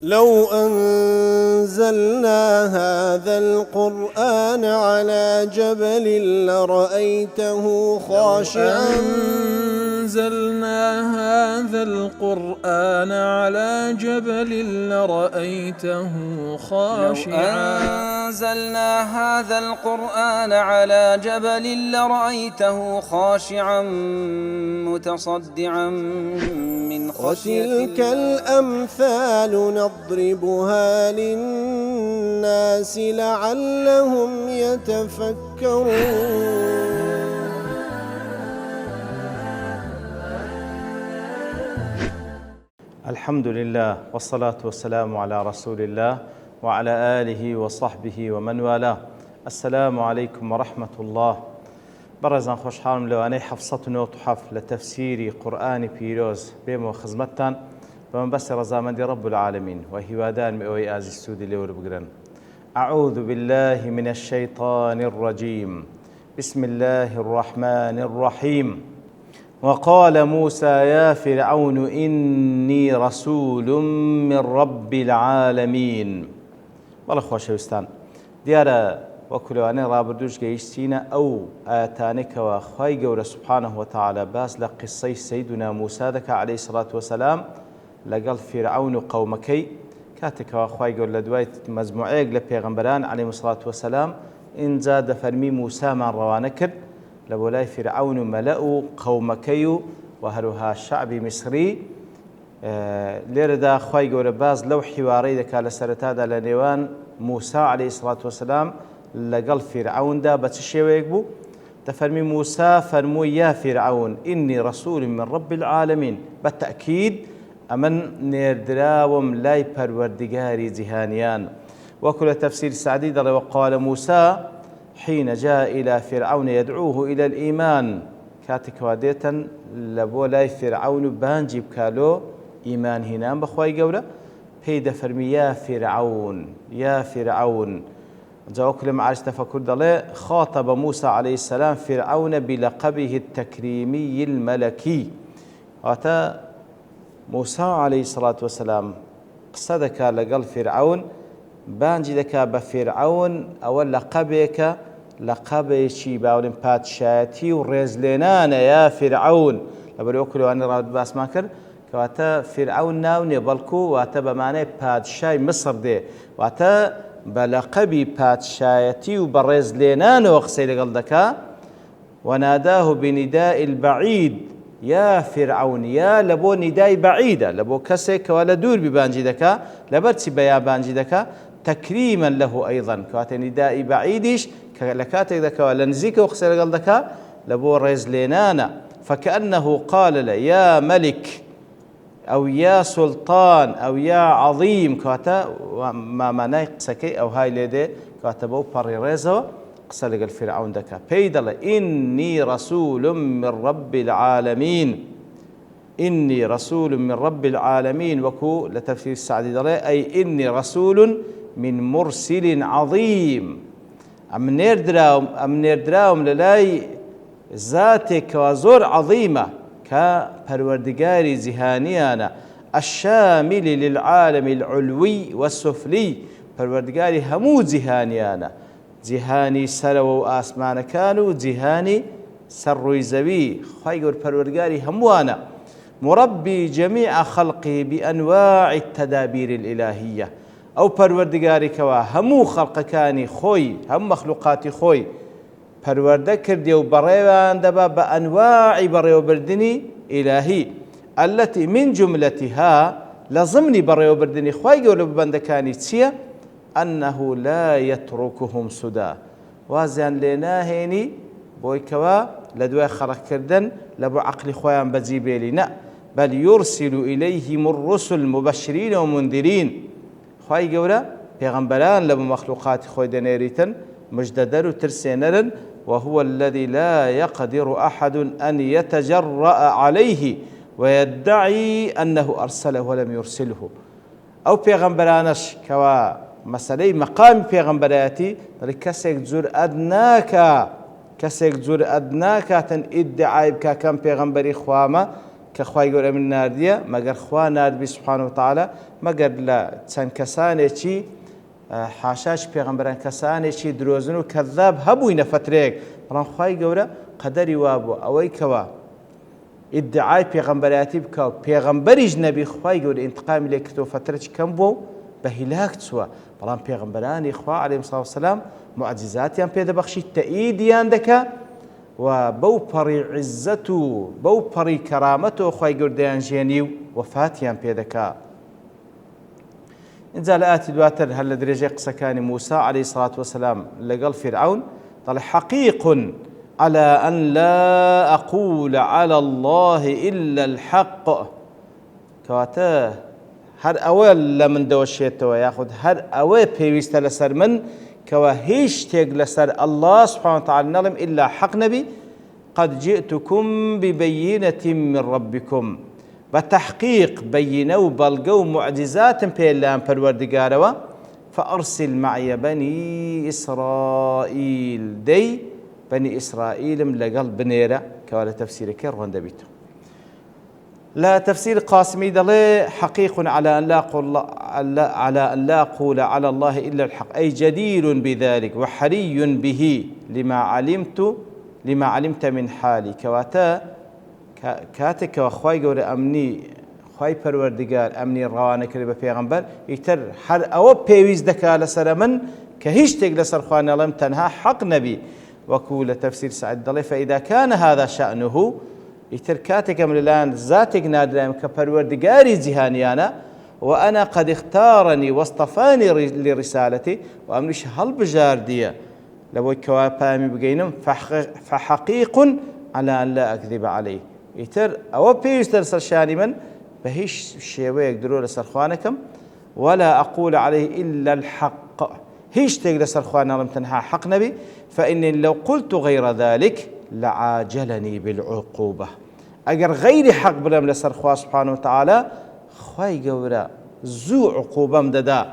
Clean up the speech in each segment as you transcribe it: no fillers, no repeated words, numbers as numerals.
لو أنزلنا هذا القرآن على جبل لرأيته خاشعا أنزلنا هذا القرآن على جبل لرأيته خاشعا أنزلنا هذا القرآن على جبل لرأيته خاشعا متصدعا من خشية وتلك الأمثال نضربها للناس لعلهم يتفكرون. الحمد لله والصلاة والسلام على رسول الله وعلى آله وصحبه ومن والاه. السلام عليكم ورحمة الله. برزان خوش حالم لواني حفصة نوتحف لتفسير قرآن بيروز بيمو خزمتان ومن بس رزامندي رب العالمين وهوادان مئوي آزي السودي لور بقرن. أعوذ بالله من الشيطان الرجيم. بسم الله الرحمن الرحيم. وقال موسى يا فرعون إني رسول من رب العالمين. والله خوشوستان ديارة وكلواني رابردوش جيشتينا أو آتانك وخواي قول سبحانه وتعالى باس لقصي سيدنا موسى ذكا عليه الصلاة والسلام لقال فرعون قومكي كاتك وخواي قول لدواية مزموعيق لبيغمبران عليه الصلاة والسلام إن زاد فرمي موسى من روانكر لبولاي فرعون ملأ قومكي وهروها الشعب مصري ليردا خواي قول باز لو حواري ذكا لسرتادا لنيوان موسى عليه الصلاة والسلام لقل فرعون دا بتشيويك بو تفرمي موسى فرمو يا فرعون إني رسول من رب العالمين. بالتأكيد أمن نيردراوم لاي پروردگاري جهانيان. وكل تفسير سعدي وقال موسى حين جاء إلى فرعون يدعوه إلى الإيمان كاتك واديتا لبو لاي فرعون بانجيب كالو إيمان هنام بخواي قولا بيد فرمي يا فرعون يا فرعون. جاء كل معارج تفكر دله خاطب موسى عليه السلام فرعون بلقبه التكريمي الملكي. أتى موسى عليه الصلاة والسلام قصدك لقل فرعون بانجي لك بفرعون أول لقبك لقب شيبا ولم باتشاتي ورزلنان يا فرعون لبري أكلوا أن راد باس ماكر كواتا فرعون ناوني بلكو واتا بمعنى باتشاي مصر دي واتا بلقبي باتشايتي وبرزلنان وقصي لقل دكا وناداه بنداء البعيد يا فرعون يا لبو نداء بعيدة لبو كسك ولا دور ببانجي دكا لبرتي بيا بانجي دكا تكريما له أيضا كواتا نداء بعيدش لكاتك دكا ولا نزيك وقصي لقل دكا لبو رزلنانا فكأنه قال له يا ملك أو يا سلطان أو يا عظيم كواتا ما معناه قسكي أو هاي ليدي كواتا بو باري ريزو قسلق الفرعون دكا بيدل إني رسول من رب العالمين. إني رسول من رب العالمين وكو لتفسير السعدي دلي أي إني رسول من مرسل عظيم. أم نيردراهم للاي ذاتك وزور عظيمة كپروردگاري زهانيانا الشامل للعالم العلوي والسفلي پروردگاري همو زهانيانا جهاني سرو آسمان كانوا جهاني سروي زوي خير پروردگاري هموانا مربي جميع خلقه بأنواع التدابير الإلهية أو پروردگاري كوا همو خلق كاني خوي هم مخلوقاتي خوي پرورده کردی و برایان دبا بأنواع برای بردنی إلهي التي من جملتها لضمن برای بردني خواهی قولوا ببندکانی تسيا أنه لا يتركهم سدى وازيان لناهيني بويكوا لدواء خلق كردن لبو عقل خواهان بزيبيلنا بل يرسل إليهم الرسل مبشرين ومنذرين خواهي قولا پیغمبران لبو مخلوقات خوي دنيريتن مجددر وترسينرن وهو الذي لا يقدر أحد أن يتجرأ عليه ويدعي أنه أرسله ولم يرسله. أو پیغمبرانش كوا مسألة مقام پیغمبراتي كسك زور أدناك تن ادعاء بك كم پیغمبري خواما كخواي قول من ناردية مقر خوا نارد سبحانه وتعالى مقر لا تسان كساني شي حاشاش پیغمبران كساني شي دروزن وكذاب هبوين فتريك بلان خواي قول قدري وابو اوي كوا ادعاء پیغمبراتي بكاو پیغمبريج نبي خواي قول انتقام لك تو فترة كم بو بهلاك تسوا بلان پیغمبراني خوا عليه الصلاة والسلام معجزاتيان بيدا بخشي تأييديان دكا وبو بري عزته بو بري كرامته خواي قرديان جينيو وفاتيان بيدكا انزال آتي دواتر هل درجة قسكان موسى عليه الصلاة والسلام لقل فرعون طلع حقيق على أن لا أقول على الله إلا الحق كواته هر أول لمن دوشيته وياخذ هر أول بيويست لسر من كوا هيش تيق لسر الله سبحانه وتعالى نلم إلا حق نبي قد جئتكم ببينة من ربكم بتحقيق بينة وبلغو معجزات بيلان پروردگاروا فأرسل معي بني إسرائيل دي بني إسرائيل لقل بنيرة كوالا تفسير كيرون دبيتو لا تفسير قاسمي دلي حقيق على أن لا أقول على الله إلا الحق أي جدير بذلك وحري به لما علمت من حالي كواتا كاتك وخواي قول أمني خواي پروردگار أمني روانه كريبا پیغمبر يتر هر أو بيويز دكا لسر من كهيش تيق لسر خواني لم تنها حق نبي وكول تفسير سعد دلي فإذا كان هذا شأنه يتركاتك من الآن ذاتك نادرهم كبروردقاري جهانيانا وأنا قد اختارني واصطفاني لرسالتي وأمنش هل بجاردية لو كوابامي بقينم فحقيق على أن لا أكذب عليه يتر أو بيستر سرشاني من بهيش الشيوية يقدروا لسرخوانكم ولا أقول عليه إلا الحق هيش تقدر سرخوانا لم تنهى حق نبي فإن لو قلت غير ذلك لعاجلني بالعقوبة أجر غير حق بلم لسرخوا سبحانه وتعالى خواي قورا زو عقوبة مددا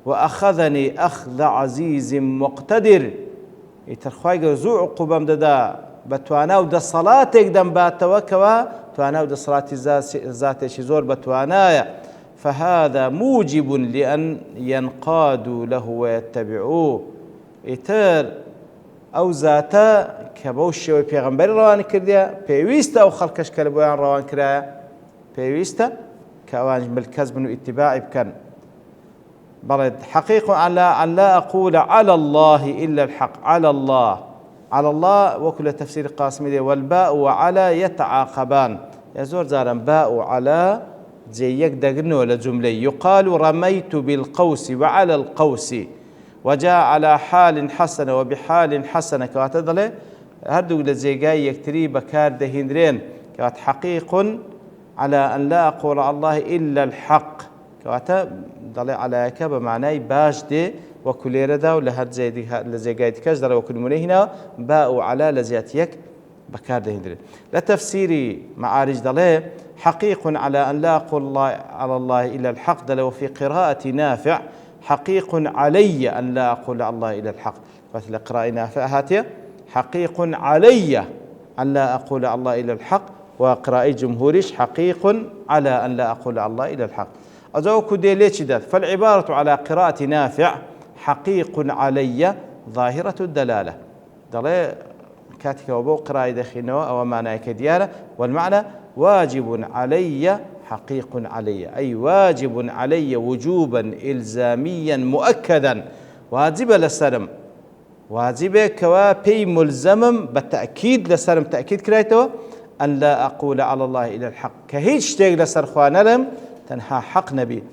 وأخذني أخذ عزيز مقتدر يترخواي قورا زو عقوبة مددا بتوانا ودا صلاة يقدم باتوكوا توانا ودا صلاة ذات شزور بتوانايا فهذا موجب لأن ينقادوا له ويتبعوه إتر أو ذاتا كبوشي وبيغمبر روان كرديا بيويستا أو خلقش كالبويان روان كرايا بيويستا كأوان بالكذب واتباع بكن بلد حقيق على أن لا أقول على الله إلا الحق على الله وكل تفسير قاسم دي والباء وعلى يتعاقبان يزور زارا باء وعلى زيك دقنو لجملة يقال رميت بالقوس وعلى القوس وجاء على حال حسنة وبحال حسنة كوات دله هردو لزيجاي يكتري بكار دهندرين كوات حقيق على أن لا أقول على الله إلا الحق كوات دله على كب معناه باش دي وكل ردا ولهاد زي لزيجاي تكاش دله وكل منهنا باء على لزياتيك بكار دهندرين لتفسيري معارج دله حقيق على أن لا أقول على الله إلا الحق دله وفي قراءة نافع حقيق علي أن لا أقول على الله إلا الحق مثل قراءة نافع هاتية حقيق علي أن لا أقول على الله إلا الحق وقراءة جمهوريش حقيق على أن لا أقول على الله إلا الحق أزوك دي ليش ده فالعبارة على قراءة نافع حقيق علي ظاهرة الدلالة دلالة كاتك وبو قراءة دخينة أو معنى كديارة والمعنى واجب علي حقيق علي أي واجب علي وجوبا إلزاميا مؤكدا واجب لسرم واجب كوابي ملزم بالتأكيد لسرم تأكيد كرايتو أن لا أقول على الله إلا الحق كهيج تيج لسر خوانا لم تنحى حق نبي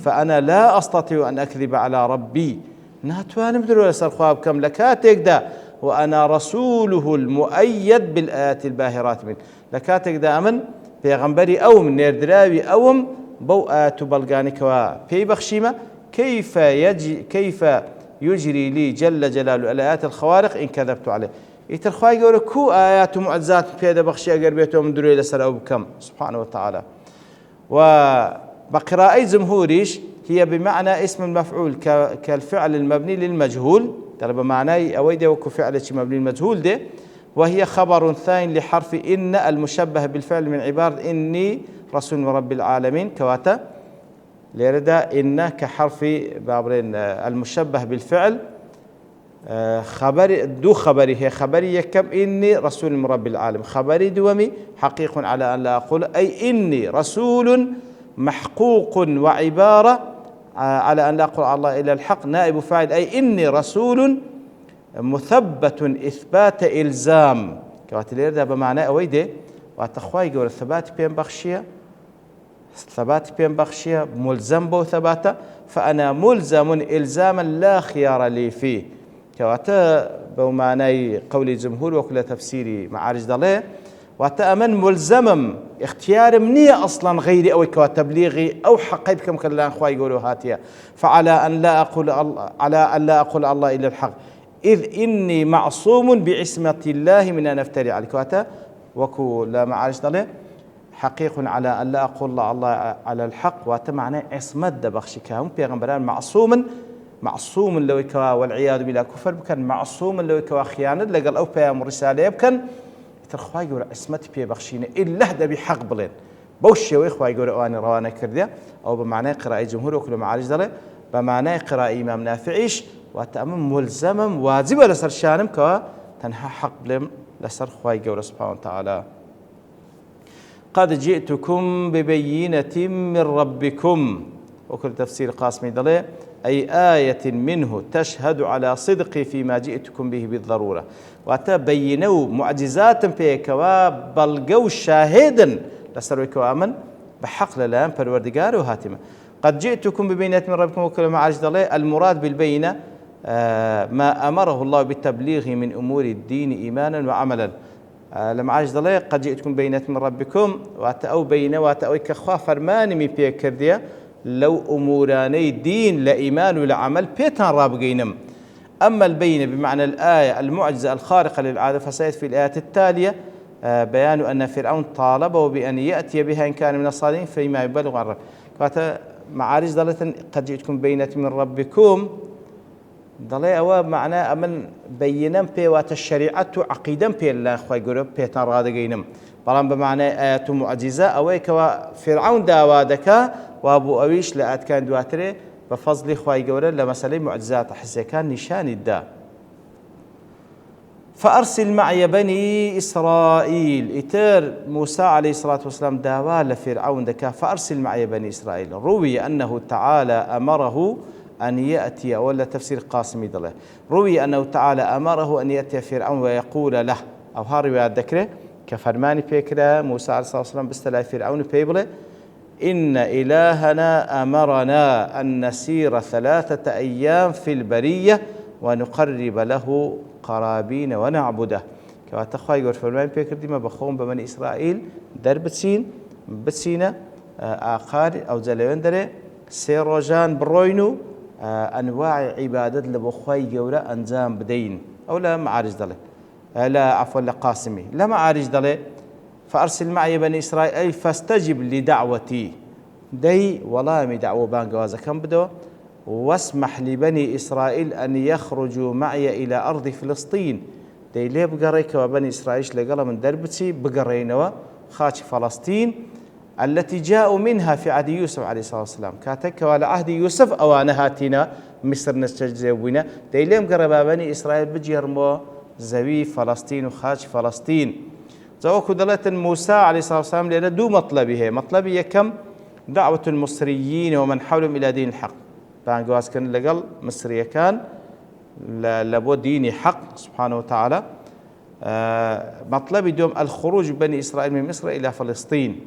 فأنا لا أستطيع أن أكذب على ربي ناتوان بدرو لسر خواب كم لكاتك دا وأنا رسوله المؤيد بالآيات الباهرات من لكاتك دا أمن پیغمبری اوم نردراوی اوم بو آتو بلغانی کوا پی بخشیمه كيف يجري لي جل جلاله الآيات الخوارق إن كذبت عليه يترخوا يقول كو آيات معجزات بيدا بخشي أقر بيتهم دري لسر أو بكم سبحانه وتعالى وبقراءة جمهوريش هي بمعنى اسم المفعول كالفعل المبني للمجهول ترى بمعنى أويده وكو فعل مبني للمجهول ده وهي خبر ثاني لحرف إن المشبه بالفعل من عبارة إني رسول من رب العالمين كواتا ليردا إن كحرف بابرين المشبه بالفعل خبر دو خبري هي خبري يكم إني رسول من رب العالمين خبري دومي حقيق على أن لا أقول أي إني رسول محقوق وعبارة على أن لا أقول على الله إلا الحق نائب فاعل أي إني رسول مثبت إثبات إلزام كواتلير ده بمعنى أويده واتخواي يقول الثبات بين بخشية ثبات بين بخشية ملزم بو ثباته فأنا ملزم إلزاما لا خيار لي فيه كواتا بمعنى قول الجمهور وكل تفسيري معارج ضليه وتأمن ملزم اختيار منية أصلا غيري أو كتبليغي أو حقي بكم كلا أخوي يقولوا هاتيا فعلى أن لا أقول الله إلا الحق إذ إني معصوم بعصمة الله من أن أفتري عليك واتا وكو لا معارج ضليه حقيق على أن لا أقول الله على الحق واتمعنى عصمة دبخشكهم بيغمبران معصوم لو كوا والعياذ بالله كفر بكن معصوم لو كوا خيانة لقال أو بيام رسالة بكن ترخوا يقول عصمت بي بخشينة إلا هذا بحق بلين بوشي وإخوة يقول أواني روانا كردية أو بمعنى قراءة جمهور وكل معارج ذلك بمعنى قراءة إمام نافعيش وتأمم ملزم واجب لسر شانم كوا تنها حق بلين لسر خوا يقول سبحانه وتعالى قد جئتكم ببينة من ربكم وكل تفسير قاسمي ذلك أي آية منه تشهد على صدقي فيما جئتكم به بالضرورة وتبينوا معجزات بيكوا بلقوا شاهدا لسرويكوا أمن بحق للام فالوردقار وهاتمة قد جئتكم ببينة من ربكم وكل ما عجز الله المراد بالبينة ما أمره الله بالتبليغ من أمور الدين إيمانا وعملا لما عجز الله قد جئتكم بينة من ربكم واتأو بينة واتأو كخوا فرمان من بيكردية لو أموراني دين لإيمان ولعمل بيتان رابقينم أما البينة بمعنى الآية المعجزة الخارقة للعادة فسيأتي في الآيات التالية بيان أن فرعون طالبه بأن يأتي بها إن كان من الصالحين فيما يبلغ عن رب معارج ضلة قد جئتكم بينة من ربكم ضلي أو معنى أمن بينم بي وات الشريعة عقيدا بي الله أخوي يقولوا بيتان رابقينم بلان بمعنى آيات معجزة أويك وفرعون داوادك وابو أويش لأت كان دواتري بفضل خواي قولا لمسألة معجزات حسي كان نشان الدا فأرسل معي بني إسرائيل إتر موسى عليه الصلاة والسلام داوا لفرعون دكا فأرسل معي بني إسرائيل روي أنه تعالى أمره أن يأتي ولا تفسير قاسمي ضله روي أنه تعالى أمره أن يأتي فرعون ويقول له أو هاري ذكره كفرماني بيكرا موسى عليه الصلاة والسلام بستلا فرعون بيبله إن إلهنا أمرنا أن نسير 3 أيام في البرية ونقرب له قرابين ونعبده كما تخوى يقول فرمان بيكر ديما بخون بمن إسرائيل درب بتسينا آخار أو زلوين دري سيروجان بروينو أنواع عبادة لبخوي جورا أنزام بدين أو لا معارج دله لا عفوا لقاسمي لا معارج دله فأرسل معي بني إسرائيل أي فاستجب لدعوتي دي والله دعوة بانقوازة كم بدو واسمح لبني إسرائيل أن يخرجوا معي إلى أرض فلسطين دي ليه بقريك وبني إسرائيل لقال من دربتي بقرينوا خاتش فلسطين التي جاءوا منها في عهد يوسف عليه الصلاة والسلام كاتك وعلى عهد يوسف أوانا هاتينا مصر نستجزونا دي ليه بقربا بني إسرائيل بجيرمو زوي فلسطين وخاتش فلسطين زوكو دلت موسى عليه الصلاة والسلام لأن دو مطلبي كم دعوة المصريين ومن حولهم إلى دين الحق بانقواز كان لقل مصرية كان لابو دين حق سبحانه وتعالى مطلبي دوم الخروج بني إسرائيل من مصر إلى فلسطين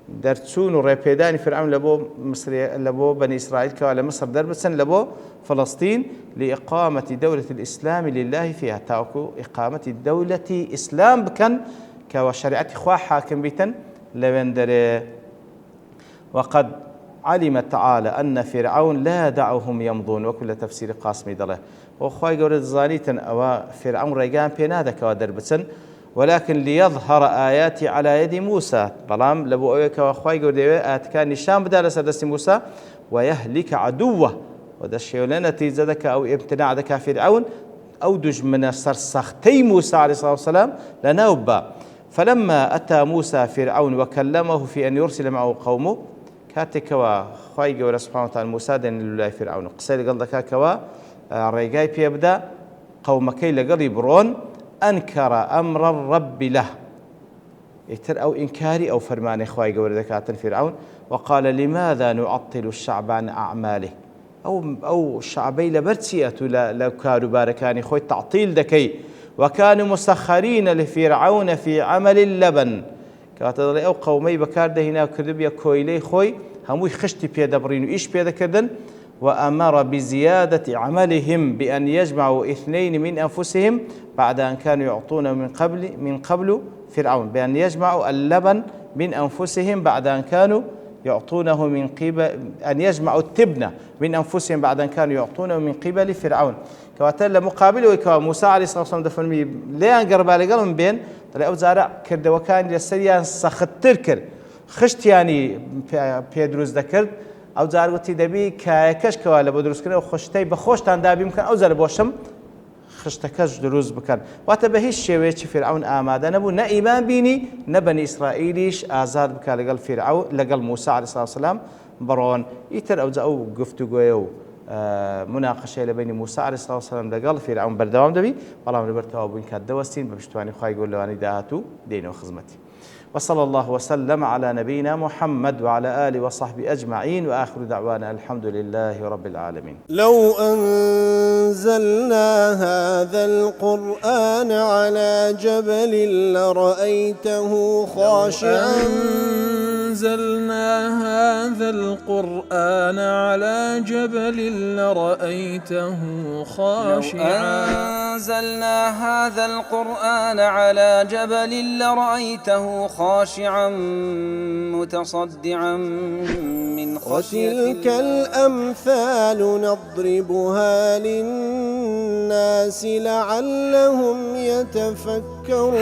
درتسون وريبيداني فرعون لابو بني إسرائيل كوالا مصر دربسن لابو فلسطين لإقامة دولة الإسلام لله فيها تاكو إقامة الدولة إسلام بكن كوشريعة خوا حاكم بيتن لبندر وقد علم تعالى أن فرعون لا دعهم يمضون وكل تفسير قاسمي دله وخواي قولت زانيتا أو فرعون ريقان بينادا كوادربسن ولكن ليظهر آياتي على يد موسى بلام لبو أويك وخواي قولت آيات كان نشان بدال سدس موسى ويهلك عدوه وده الشيء لنا تيزدك أو ابتناع ذكا فرعون أو دج من سرسختي موسى عليه الصلاة والسلام لنوبا. فلما أتى موسى فرعون وكلمه في أن يرسل معه قومه كاتكوا خواي جورا سبحانه وتعالى موسى دين لله فرعون قصير قال كوا ريجاي بيبدأ قومكي لقلي برون أنكر أمر الرب له يتر أو إنكاري أو فرمان خواي جورا ذكاة فرعون وقال لماذا نعطل الشعب عن أعماله أو الشعبي لبرتسية لو كانوا باركاني خوي تعطيل دكي وكانوا مسخرين لفرعون في عمل اللبن كاتدري أو قومي بكارده هنا كردبيا كويلي خوي هموي خشتي بيدا برينو إيش بيدا كردن وأمر بزيادة عملهم بأن يجمعوا 2 من أنفسهم بعد أن كانوا يعطون من قبل فرعون بأن يجمعوا اللبن من أنفسهم بعد أن كانوا يعطونه من قبل أن يجمعوا التبنة من أنفسهم بعد أن كانوا يعطونه من قبل فرعون كواتل مقابله وكوا موسى عليه الصلاة والسلام دفرمي ليان قربالي قالوا بين طلع أو زارع كرد وكان يسريان سختر كر خشت يعني بيدروز ذكر أو زارع تدبي كاش كوالا بدروز كنا وخشتي بخوشتان دابي ممكن أو زارع بوشم خشتكش دروز بكن واتبهيش شويش فرعون آماده نبو نا إيمان بيني نبني إسرائيليش آزاد بك لقل فرعون لقل موسى عليه الصلاة والسلام برون يتر أو زاو قفتو قويو مناقشة بين موسى عليه الصلاة والسلام لقل فرعون بردوام دبي والله من برتوا بين كاد دوستين بمشتواني خواي يقول له أنا داهاتو ديني وخزمتي وصلى الله وسلم على نبينا محمد وعلى آله وصحبه أجمعين وآخر دعوانا الحمد لله رب العالمين. لو أنزلنا هذا القرآن على جبل لرأيته خاشعا أنزلنا هذا القرآن على جبل لرأيته خاشعا أنزلنا هذا القرآن على جبل لرأيته خاشعا متصدعا من خشية الله. وتلك الأمثال نضربها للناس لعلهم يتفكرون.